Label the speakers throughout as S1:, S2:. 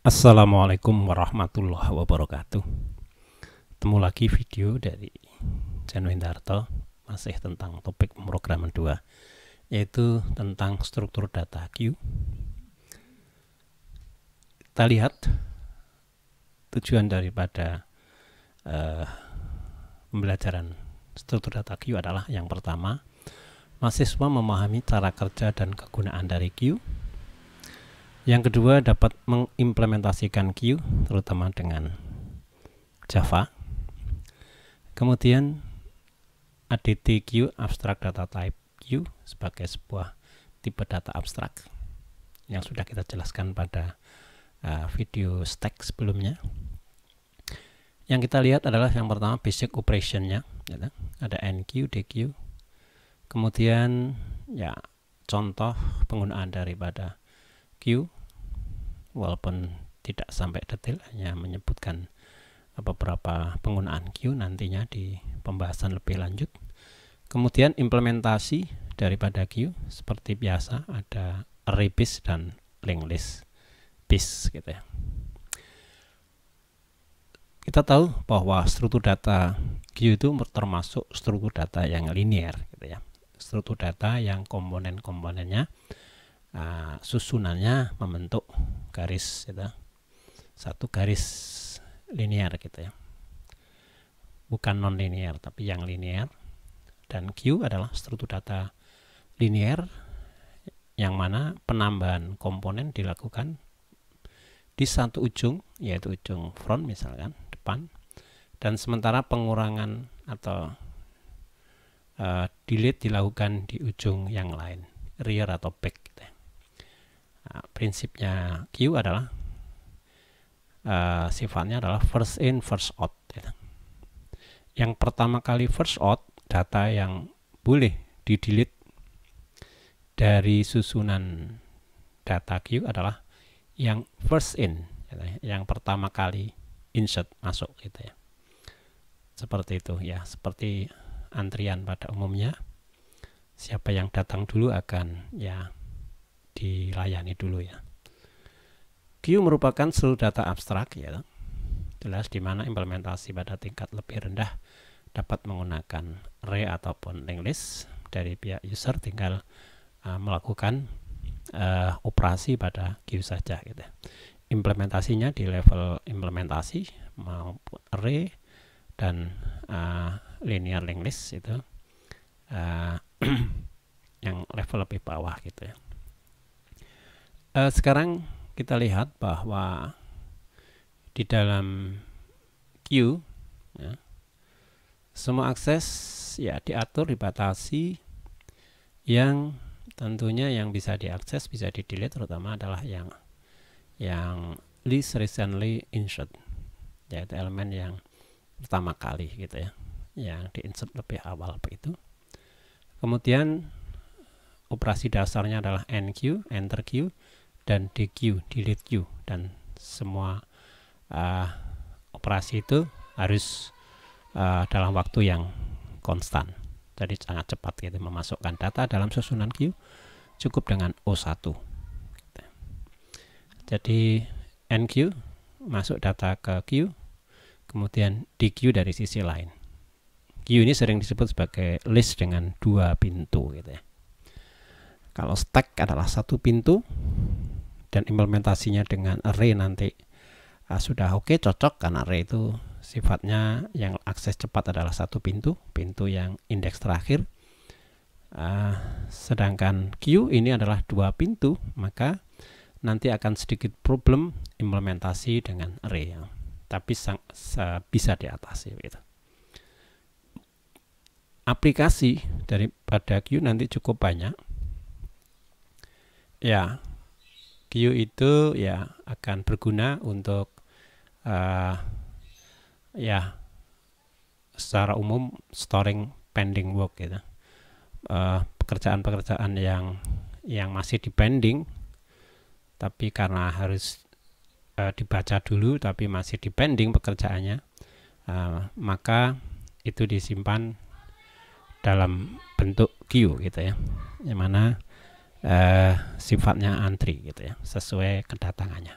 S1: Assalamualaikum warahmatullahi wabarakatuh. Ketemu lagi video dari Jan Windarto, masih tentang topik pemrograman 2, yaitu tentang struktur data Q. Kita lihat tujuan daripada pembelajaran struktur data Q adalah yang pertama, mahasiswa memahami cara kerja dan kegunaan dari Q. Yang kedua, dapat mengimplementasikan Q, terutama dengan Java. Kemudian ADT-Q, Abstract Data Type Q, sebagai sebuah tipe data abstrak yang sudah kita jelaskan pada video stack sebelumnya. Yang kita lihat adalah yang pertama basic operation-nya, ya, ada NQ, DQ. Kemudian ya contoh penggunaan daripada Q, walaupun tidak sampai detail, hanya menyebutkan beberapa penggunaan Q nantinya di pembahasan lebih lanjut. Kemudian implementasi daripada Q seperti biasa, ada array based dan linked list based gitu ya. Kita tahu bahwa struktur data Q itu termasuk struktur data yang linear gitu ya. Struktur data yang komponen-komponennya susunannya membentuk garis gitu. Satu garis linear gitu ya, bukan non linear tapi yang linear. Dan Q adalah struktur data linear yang mana penambahan komponen dilakukan di satu ujung, yaitu ujung front misalkan depan, dan sementara pengurangan atau delete dilakukan di ujung yang lain, rear atau back gitu ya. Prinsipnya Q adalah sifatnya adalah first in first out gitu. Yang pertama kali first out, data yang boleh di delete dari susunan data Q adalah yang first in gitu ya. Yang pertama kali insert masuk gitu ya. Seperti itu ya, seperti antrian pada umumnya, siapa yang datang dulu akan ya dilayani dulu ya. Q merupakan seluruh data abstrak ya, jelas di mana implementasi pada tingkat lebih rendah dapat menggunakan array ataupun linked list. Dari pihak user tinggal melakukan operasi pada Q saja gitu. Implementasinya di level implementasi maupun array dan linear linked list itu yang level lebih bawah gitu ya. Sekarang kita lihat bahwa di dalam Q ya, semua akses ya diatur, dibatasi. Yang tentunya yang bisa diakses, bisa di delete, terutama adalah yang least recently insert, yaitu elemen yang pertama kali gitu ya, yang di insert lebih awal begitu. Kemudian operasi dasarnya adalah NQ, enter Q, dan DQ, delete Q, dan semua operasi itu harus dalam waktu yang konstan, jadi sangat cepat gitu memasukkan data dalam susunan Q, cukup dengan O1 gitu. Jadi NQ masuk data ke Q, kemudian DQ dari sisi lain. Q ini sering disebut sebagai list dengan dua pintu gitu ya. Kalau stack adalah satu pintu, dan implementasinya dengan array nanti sudah oke, cocok, karena array itu sifatnya yang akses cepat adalah satu pintu yang indeks terakhir. Sedangkan Q ini adalah dua pintu, maka nanti akan sedikit problem implementasi dengan array ya. Tapi bisa diatasi gitu. Aplikasi daripada Q nanti cukup banyak ya. Q itu ya akan berguna untuk ya secara umum storing pending work gitu. Pekerjaan-pekerjaan yang masih di pending, tapi karena harus dibaca dulu tapi masih di pending pekerjaannya, maka itu disimpan dalam bentuk Q gitu ya, yang mana sifatnya antri gitu ya, sesuai kedatangannya.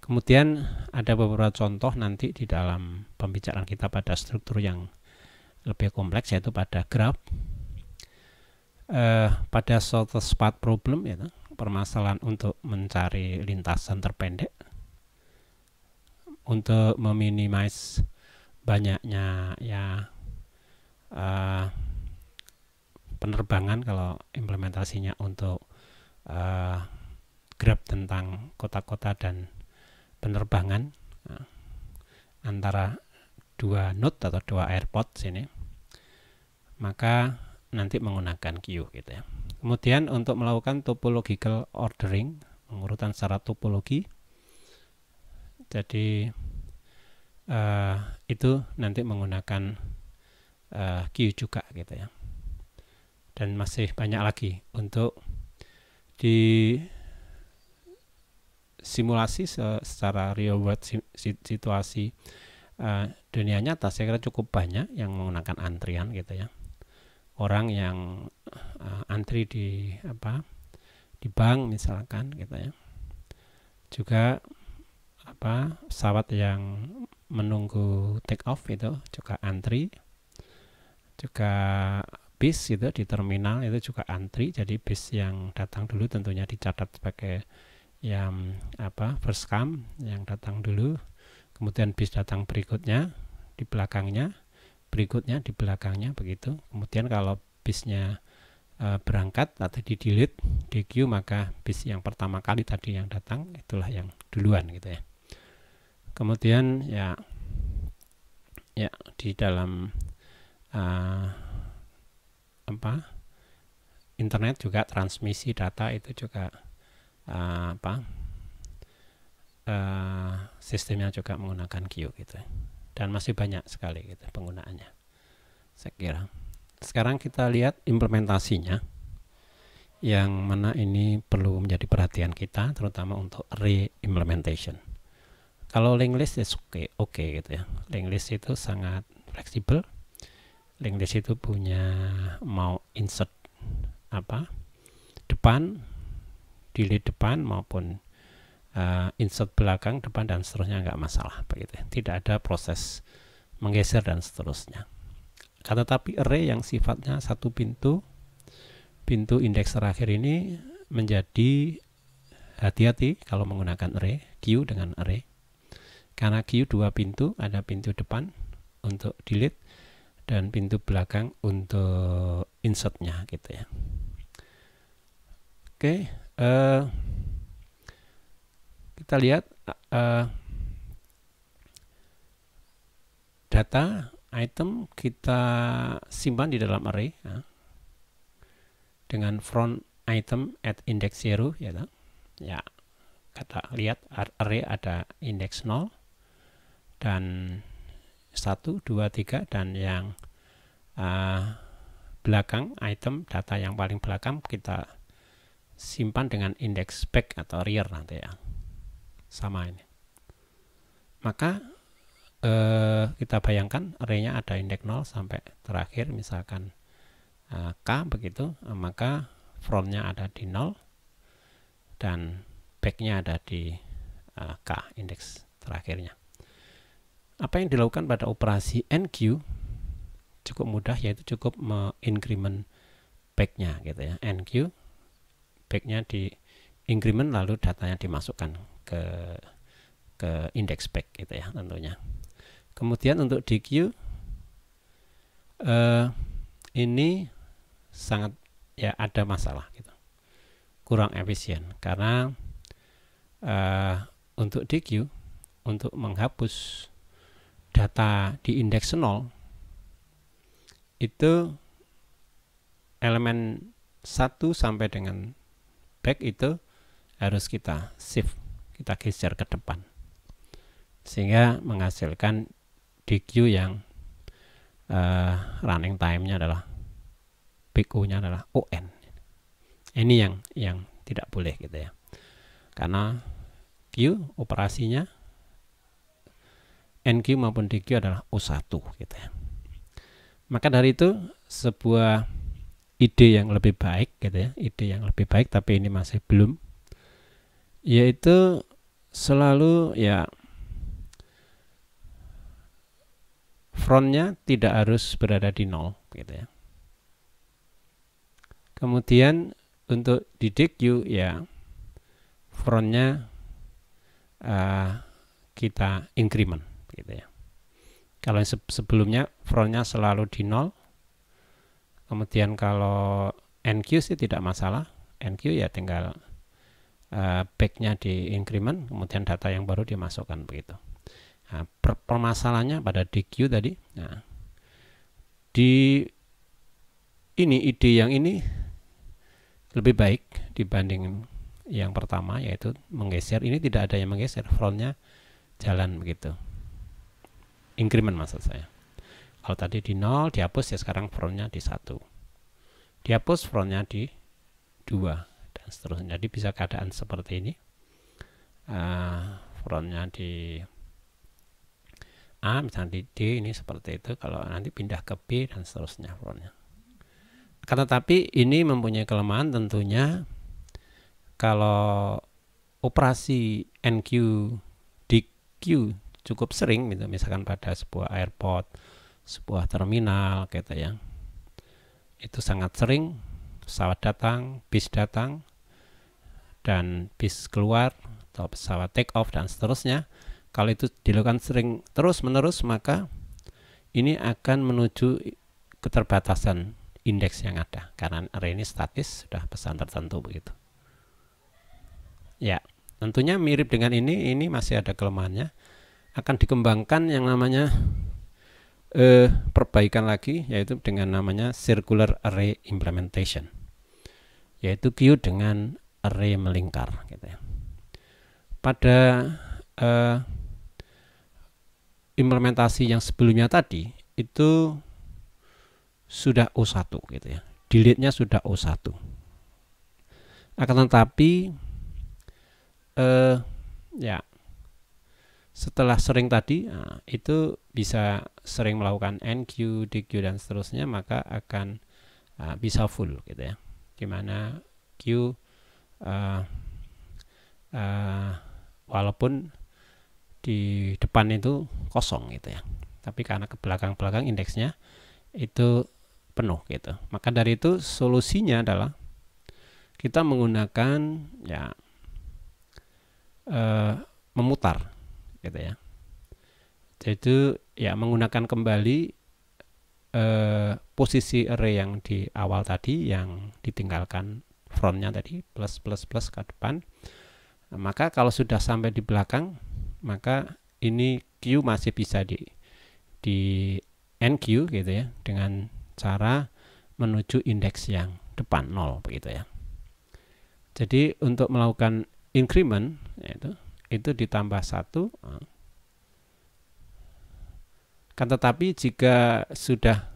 S1: Kemudian ada beberapa contoh nanti di dalam pembicaraan kita pada struktur yang lebih kompleks, yaitu pada graf. Pada suatu spot problem, ya, permasalahan untuk mencari lintasan terpendek, untuk meminimize banyaknya ya penerbangan kalau implementasinya untuk graf tentang kota-kota dan penerbangan antara dua node atau dua airport sini, maka nanti menggunakan queue gitu ya. Kemudian untuk melakukan topological ordering, pengurutan secara topologi, jadi itu nanti menggunakan queue juga gitu ya. Dan masih banyak lagi untuk di simulasi secara real world situasi dunia nyata. Saya kira cukup banyak yang menggunakan antrian gitu ya. Orang yang antri di bank misalkan gitu ya, juga pesawat yang menunggu take off itu juga antri, juga bis itu di terminal itu juga antri. Jadi bis yang datang dulu tentunya dicatat sebagai yang first come, yang datang dulu, kemudian bis datang berikutnya di belakangnya, berikutnya di belakangnya, begitu. Kemudian kalau bisnya berangkat atau di-delete di queue, maka bis yang pertama kali tadi yang datang itulah yang duluan gitu ya. Kemudian ya di dalam internet juga transmisi data itu juga sistemnya juga menggunakan queue gitu ya. Dan masih banyak sekali gitu penggunaannya, saya kira. Sekarang kita lihat implementasinya, yang mana ini perlu menjadi perhatian kita, terutama untuk array implementation. Kalau linked list is oke gitu ya. Linked list itu sangat fleksibel. Linked list itu punya mau insert depan, delete depan, maupun insert belakang, depan, dan seterusnya, nggak masalah begitu ya. Tidak ada proses menggeser dan seterusnya. Tetapi array yang sifatnya satu pintu indeks terakhir ini menjadi hati-hati kalau menggunakan array, queue dengan array. Karena queue dua pintu, ada pintu depan untuk delete dan pintu belakang untuk insertnya gitu ya. Oke, kita lihat data item kita simpan di dalam array dengan front item at index 0 ya. Kita lihat array ada index 0 dan 1, 2, 3, dan yang belakang item data yang paling belakang kita simpan dengan index back atau rear nanti ya, sama ini. Maka kita bayangkan arraynya ada indeks 0 sampai terakhir misalkan K begitu, maka frontnya ada di 0 dan backnya ada di K, indeks terakhirnya. Apa yang dilakukan pada operasi NQ cukup mudah, yaitu cukup mengincrement backnya gitu ya. NQ backnya di increment, lalu datanya dimasukkan ke index back gitu ya tentunya. Kemudian untuk DQ ini sangat ya ada masalah gitu, kurang efisien karena untuk DQ, untuk menghapus data di indeks 0 itu elemen 1 sampai dengan back itu harus kita shift, kita geser ke depan, sehingga menghasilkan DQ yang running time-nya adalah PO-nya adalah ON. Ini yang tidak boleh gitu ya, karena Q operasinya NQ maupun DQ adalah O1 gitu ya. Maka dari itu sebuah ide yang lebih baik gitu ya, ide yang lebih baik, tapi ini masih belum, yaitu selalu ya frontnya tidak harus berada di 0 gitu ya. Kemudian untuk di DQ ya frontnya kita increment gitu ya. Kalau sebelumnya frontnya selalu di 0, kemudian kalau NQ sih tidak masalah, NQ ya tinggal backnya di increment, kemudian data yang baru dimasukkan begitu. Nah, permasalahannya pada DQ tadi. Nah, di ini ide yang ini lebih baik dibanding yang pertama, yaitu menggeser. Ini tidak ada yang menggeser, frontnya jalan begitu. Increment maksud saya. Kalau tadi di 0 dihapus, ya sekarang frontnya di 1. Dihapus, frontnya di 2 dan seterusnya. Jadi bisa keadaan seperti ini. Frontnya di A, misalnya di D, ini seperti itu. Kalau nanti pindah ke B dan seterusnya frontnya. Tetapi ini mempunyai kelemahan tentunya. Kalau operasi NQ DQ cukup sering, gitu, misalkan pada sebuah airport, sebuah terminal gitu ya, itu sangat sering pesawat datang, bis datang, dan bis keluar, atau pesawat take off dan seterusnya. Kalau itu dilakukan sering terus menerus, maka ini akan menuju keterbatasan indeks yang ada, karena array ini statis, sudah pesan tertentu begitu. Ya, tentunya mirip dengan ini masih ada kelemahannya. Akan dikembangkan yang namanya perbaikan lagi, yaitu dengan namanya circular array implementation, yaitu Q dengan array melingkar gitu ya. Pada implementasi yang sebelumnya tadi itu sudah O1 gitu ya, delete-nya sudah O1. Akan tetapi ya setelah sering tadi, itu bisa sering melakukan NQ, DQ dan seterusnya, maka akan bisa full gitu ya. Gimana Q walaupun di depan itu kosong gitu ya, tapi karena ke belakang-belakang indeksnya itu penuh gitu. Maka dari itu solusinya adalah kita menggunakan ya memutar gitu ya. Jadi ya menggunakan kembali posisi array yang di awal tadi, yang ditinggalkan frontnya tadi plus plus plus ke depan. Maka kalau sudah sampai di belakang, maka ini Q masih bisa di NQ gitu ya, dengan cara menuju indeks yang depan 0 begitu ya. Jadi untuk melakukan increment itu ditambah 1. Kan tetapi jika sudah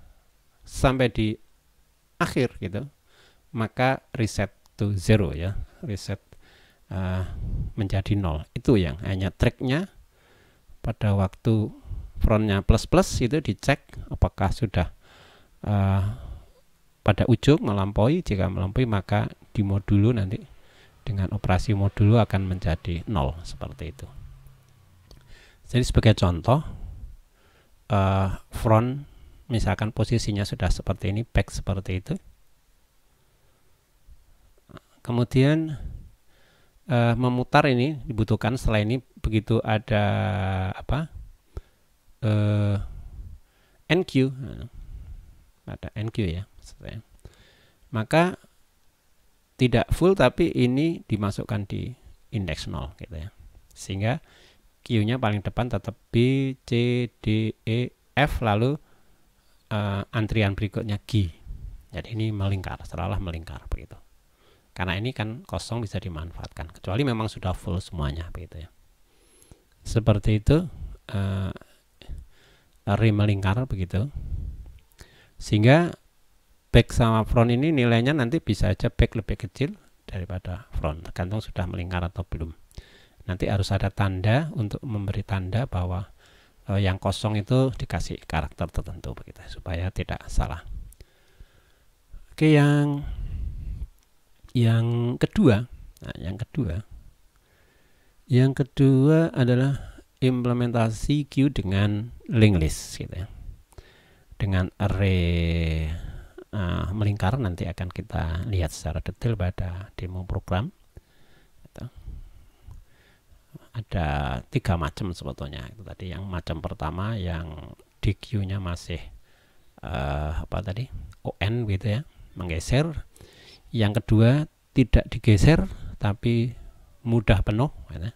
S1: sampai di akhir gitu, maka reset to 0 ya, reset menjadi 0. Itu yang hanya tracknya pada waktu frontnya plus plus itu dicek apakah sudah pada ujung melampaui. Jika melampaui, maka di modulo nanti dengan operasi modulo akan menjadi 0 seperti itu. Jadi sebagai contoh, front misalkan posisinya sudah seperti ini, back seperti itu, kemudian memutar ini dibutuhkan. Setelah ini begitu ada NQ, ada NQ ya, maka tidak full, tapi ini dimasukkan di indeks 0 gitu ya, sehingga Q-nya paling depan tetap B, C, D, E, F, lalu antrian berikutnya G. Jadi ini melingkar, seolah melingkar begitu. Karena ini kan kosong, bisa dimanfaatkan, kecuali memang sudah full semuanya begitu ya. Seperti itu array melingkar begitu. Sehingga back sama front ini nilainya nanti bisa aja back lebih kecil daripada front, tergantung sudah melingkar atau belum. Nanti harus ada tanda untuk memberi tanda bahwa yang kosong itu dikasih karakter tertentu begitu, supaya tidak salah. Oke, yang kedua, yang kedua Yang kedua adalah implementasi queue dengan linked list gitu ya. Dengan array melingkar nanti akan kita lihat secara detail pada demo program. Ada 3 macam sebetulnya. Itu tadi yang macam pertama yang di queue-nya masih on gitu ya, menggeser. Yang kedua tidak digeser tapi mudah penuh gitu.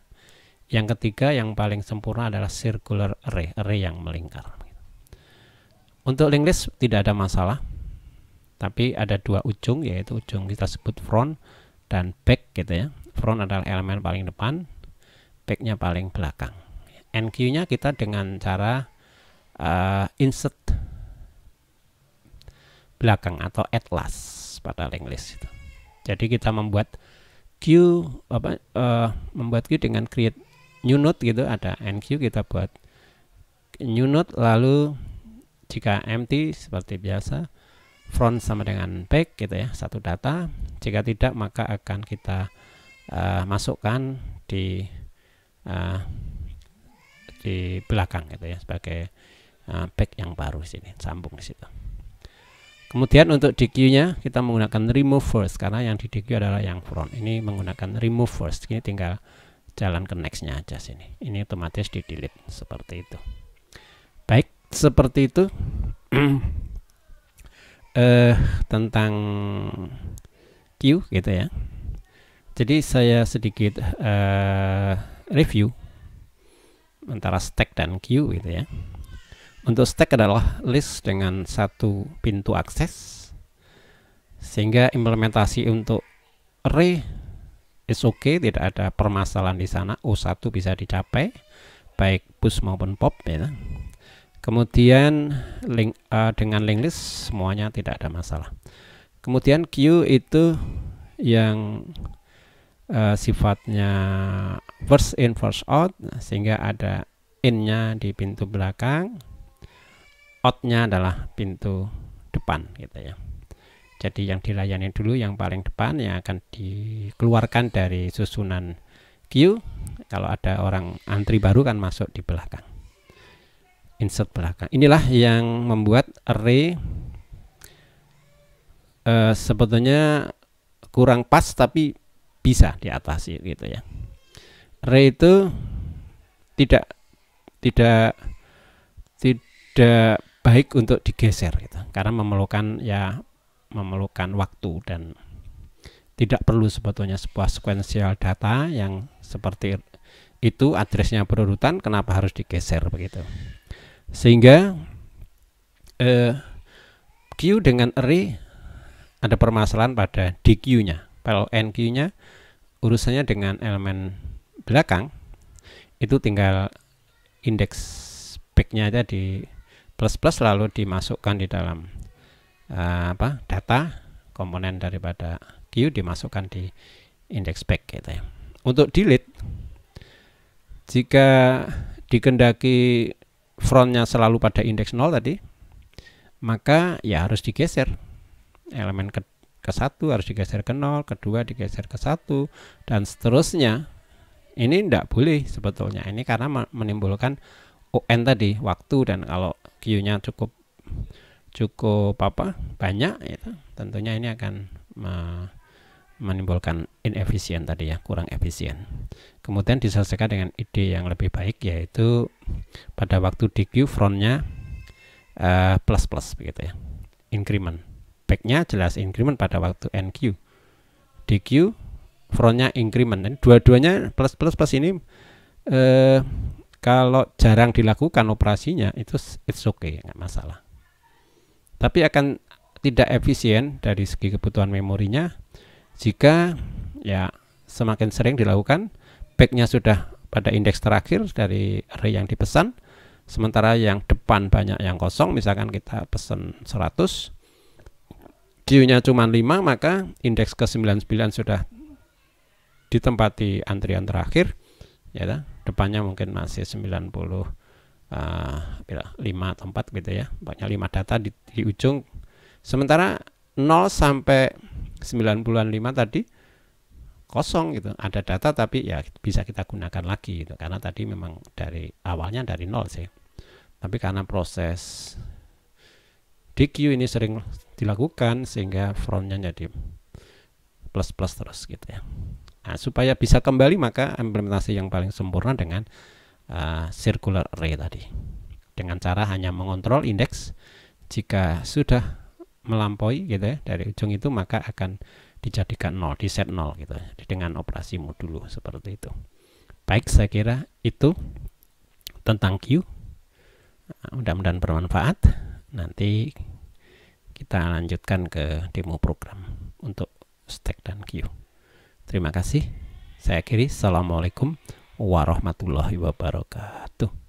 S1: Yang ketiga yang paling sempurna adalah circular array yang melingkar. Untuk linked list tidak ada masalah, tapi ada 2 ujung, yaitu ujung kita sebut front dan back gitu ya. Front adalah elemen paling depan, backnya paling belakang. NQ-nya kita dengan cara insert belakang atau add last pada linked list itu. Jadi kita membuat queue membuat queue dengan create new node gitu, ada NQ, kita buat new node, lalu jika empty seperti biasa front sama dengan back gitu ya, satu data. Jika tidak maka akan kita masukkan di belakang gitu ya, sebagai back yang baru sini, sambung di situ. Kemudian untuk DQ-nya kita menggunakan remove first, karena yang di DQ adalah yang front. Ini menggunakan remove first. Ini tinggal jalan ke next-nya aja sini. Ini otomatis di delete seperti itu. Baik, seperti itu tentang queue gitu ya. Jadi saya sedikit review antara stack dan queue gitu ya. Untuk stack adalah list dengan 1 pintu akses, sehingga implementasi untuk array is okay, tidak ada permasalahan di sana. O1 bisa dicapai baik push maupun pop ya. Kemudian dengan linked list semuanya tidak ada masalah. Kemudian queue itu yang sifatnya first in first out, sehingga ada in-nya di pintu belakang, out-nya adalah pintu depan gitu ya. Jadi yang dilayani dulu yang paling depan, yang akan dikeluarkan dari susunan queue. Kalau ada orang antri baru kan masuk di belakang, insert belakang. Inilah yang membuat array sebetulnya kurang pas tapi bisa diatasi gitu ya. Array itu tidak baik untuk digeser gitu, karena memerlukan waktu dan tidak perlu sebetulnya sebuah sequential data yang seperti itu, addressnya berurutan, kenapa harus digeser begitu. Sehingga queue dengan array ada permasalahan pada DQ-nya. Kalau NQ-nya urusannya dengan elemen belakang, itu tinggal indeks back-nya aja di plus lalu dimasukkan di dalam data komponen daripada queue, dimasukkan di indeks back gitu ya. Untuk delete, jika dikendaki frontnya selalu pada indeks 0 tadi, maka ya harus digeser elemen ke 1 harus digeser ke 0, kedua digeser ke 1, dan seterusnya. Ini tidak boleh sebetulnya, ini karena menimbulkan ON tadi, waktu, dan kalau queue-nya cukup banyak itu, tentunya ini akan menimbulkan inefisien tadi ya, kurang efisien. Kemudian diselesaikan dengan ide yang lebih baik, yaitu pada waktu DQ frontnya plus begitu ya, increment. Backnya jelas increment pada waktu NQ. DQ frontnya increment. Dan dua-duanya plus ini kalau jarang dilakukan operasinya itu it's okay, nggak masalah. Tapi akan tidak efisien dari segi kebutuhan memorinya jika ya semakin sering dilakukan. Backnya sudah pada indeks terakhir dari array yang dipesan, sementara yang depan banyak yang kosong. Misalkan kita pesan 100, queue-nya cuma 5, maka indeks ke 99 sudah ditempati antrian terakhir ya, depannya mungkin masih 95 atau 4 gitu ya, banyak 5 data di ujung. Sementara 0 sampai 95 tadi kosong gitu, ada data tapi ya bisa kita gunakan lagi gitu, karena tadi memang dari awalnya dari nol sih, tapi karena proses DQ ini sering dilakukan sehingga frontnya jadi plus plus terus gitu ya. Nah, supaya bisa kembali maka implementasi yang paling sempurna dengan circular array tadi, dengan cara hanya mengontrol indeks. Jika sudah melampaui gitu ya dari ujung itu, maka akan dijadikan 0, di set 0 gitu dengan operasi modulo seperti itu. Baik, saya kira itu tentang queue. Mudah-mudahan bermanfaat. Nanti kita lanjutkan ke demo program untuk stack dan queue. Terima kasih. Saya akhiri. Assalamualaikum warahmatullahi wabarakatuh.